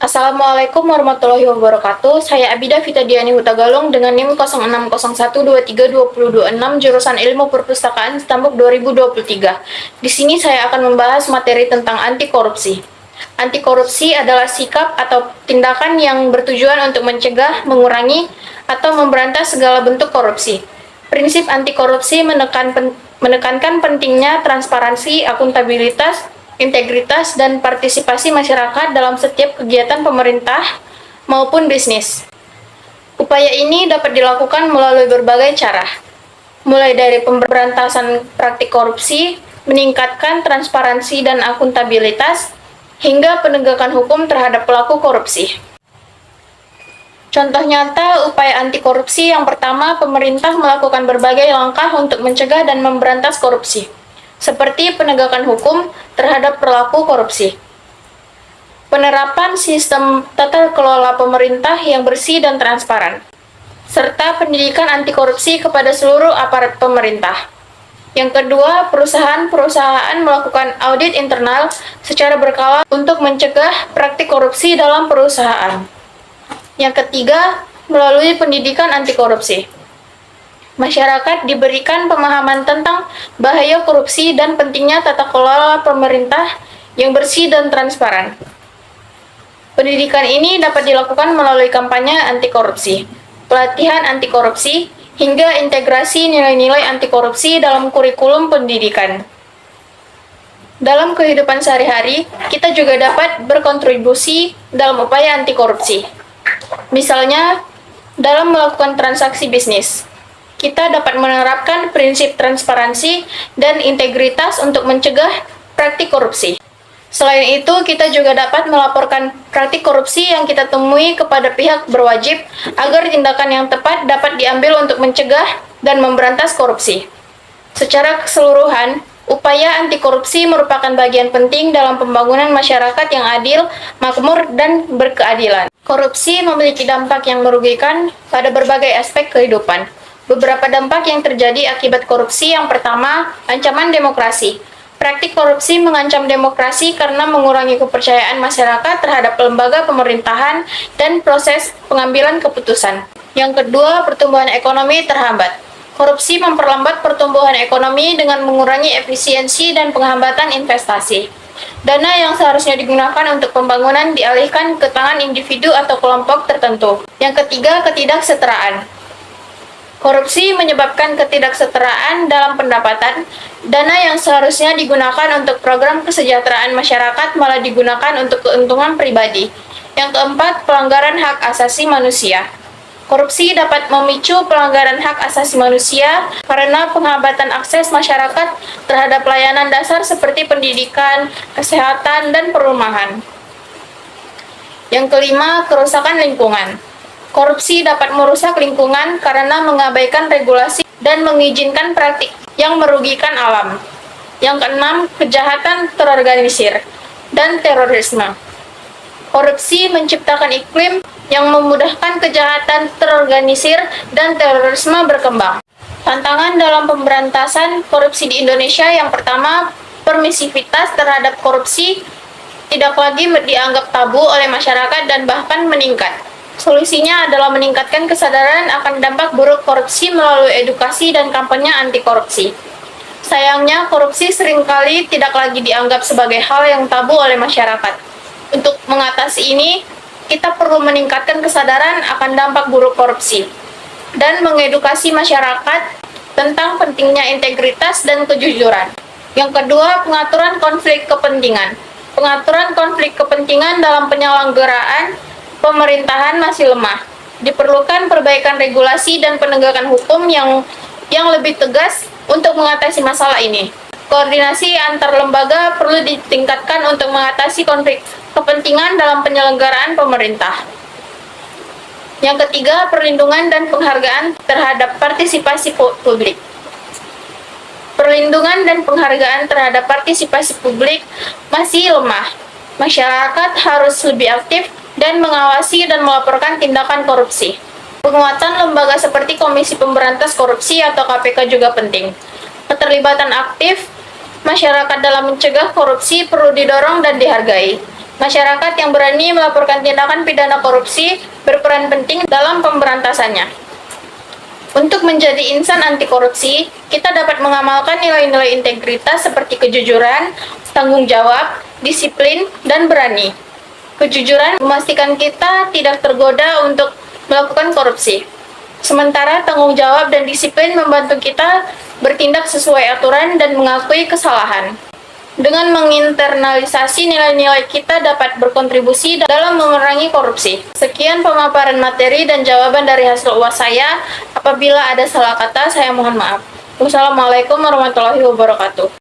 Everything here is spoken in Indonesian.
Assalamualaikum warahmatullahi wabarakatuh. Saya Abida Fitadiani Hutagalung dengan NIM 0601232026 jurusan Ilmu Perpustakaan Stambuk 2023. Di sini saya akan membahas materi tentang anti korupsi. Anti korupsi adalah sikap atau tindakan yang bertujuan untuk mencegah, mengurangi, atau memberantas segala bentuk korupsi. Prinsip anti korupsi menekankan pentingnya transparansi, akuntabilitas, integritas, dan partisipasi masyarakat dalam setiap kegiatan pemerintah maupun bisnis. Upaya ini dapat dilakukan melalui berbagai cara, mulai dari pemberantasan praktik korupsi, meningkatkan transparansi dan akuntabilitas, hingga penegakan hukum terhadap pelaku korupsi. Contoh nyata upaya anti korupsi yang pertama, pemerintah melakukan berbagai langkah untuk mencegah dan memberantas korupsi, seperti penegakan hukum terhadap pelaku korupsi, penerapan sistem tata kelola pemerintah yang bersih dan transparan, serta pendidikan anti korupsi kepada seluruh aparat pemerintah. Yang kedua, perusahaan-perusahaan melakukan audit internal secara berkala untuk mencegah praktik korupsi dalam perusahaan. Yang ketiga, melalui pendidikan anti korupsi. Masyarakat diberikan pemahaman tentang bahaya korupsi dan pentingnya tata kelola pemerintah yang bersih dan transparan. Pendidikan ini dapat dilakukan melalui kampanye anti korupsi, pelatihan anti korupsi, hingga integrasi nilai-nilai anti korupsi dalam kurikulum pendidikan. Dalam kehidupan sehari-hari, kita juga dapat berkontribusi dalam upaya anti korupsi. Misalnya, dalam melakukan transaksi bisnis, kita dapat menerapkan prinsip transparansi dan integritas untuk mencegah praktik korupsi. Selain itu, kita juga dapat melaporkan praktik korupsi yang kita temui kepada pihak berwajib agar tindakan yang tepat dapat diambil untuk mencegah dan memberantas korupsi. Secara keseluruhan, upaya anti korupsi merupakan bagian penting dalam pembangunan masyarakat yang adil, makmur, dan berkeadilan. Korupsi memiliki dampak yang merugikan pada berbagai aspek kehidupan. Beberapa dampak yang terjadi akibat korupsi: yang pertama, ancaman demokrasi. Praktik korupsi mengancam demokrasi karena mengurangi kepercayaan masyarakat terhadap lembaga pemerintahan dan proses pengambilan keputusan. Yang kedua, pertumbuhan ekonomi terhambat. Korupsi memperlambat pertumbuhan ekonomi dengan mengurangi efisiensi dan penghambatan investasi. Dana yang seharusnya digunakan untuk pembangunan dialihkan ke tangan individu atau kelompok tertentu. Yang ketiga, ketidaksetaraan. Korupsi menyebabkan ketidaksetaraan dalam pendapatan. Dana yang seharusnya digunakan untuk program kesejahteraan masyarakat malah digunakan untuk keuntungan pribadi. Yang keempat, pelanggaran hak asasi manusia. Korupsi dapat memicu pelanggaran hak asasi manusia karena penghambatan akses masyarakat terhadap layanan dasar seperti pendidikan, kesehatan, dan perumahan. Yang kelima, kerusakan lingkungan. Korupsi dapat merusak lingkungan karena mengabaikan regulasi dan mengizinkan praktik yang merugikan alam. Yang keenam, kejahatan terorganisir dan terorisme. Korupsi menciptakan iklim yang memudahkan kejahatan terorganisir dan terorisme berkembang. Tantangan dalam pemberantasan korupsi di Indonesia: yang pertama, permisivitas terhadap korupsi tidak lagi dianggap tabu oleh masyarakat dan bahkan meningkat. Solusinya adalah meningkatkan kesadaran akan dampak buruk korupsi melalui edukasi dan kampanye anti korupsi. Sayangnya, korupsi seringkali tidak lagi dianggap sebagai hal yang tabu oleh masyarakat. Untuk mengatasi ini, kita perlu meningkatkan kesadaran akan dampak buruk korupsi dan mengedukasi masyarakat tentang pentingnya integritas dan kejujuran. Yang kedua, pengaturan konflik kepentingan. Pengaturan konflik kepentingan dalam penyelenggaraan pemerintahan masih lemah. Diperlukan perbaikan regulasi dan penegakan hukum yang lebih tegas untuk mengatasi masalah ini. Koordinasi antar lembaga perlu ditingkatkan untuk mengatasi konflik kepentingan dalam penyelenggaraan pemerintah. Yang ketiga, perlindungan dan penghargaan terhadap partisipasi publik. Perlindungan dan penghargaan terhadap partisipasi publik masih lemah. Masyarakat harus lebih aktif dan mengawasi dan melaporkan tindakan korupsi. Penguatan lembaga seperti Komisi Pemberantas Korupsi atau KPK juga penting. Keterlibatan aktif masyarakat dalam mencegah korupsi perlu didorong dan dihargai. Masyarakat yang berani melaporkan tindakan pidana korupsi berperan penting dalam pemberantasannya. Untuk menjadi insan anti korupsi, kita dapat mengamalkan nilai-nilai integritas seperti kejujuran, tanggung jawab, disiplin, dan berani. Kejujuran memastikan kita tidak tergoda untuk melakukan korupsi. Sementara tanggung jawab dan disiplin membantu kita bertindak sesuai aturan dan mengakui kesalahan. Dengan menginternalisasi nilai-nilai, kita dapat berkontribusi dalam memerangi korupsi. Sekian pemaparan materi dan jawaban dari hasil UAS saya. Apabila ada salah kata, saya mohon maaf. Wassalamualaikum warahmatullahi wabarakatuh.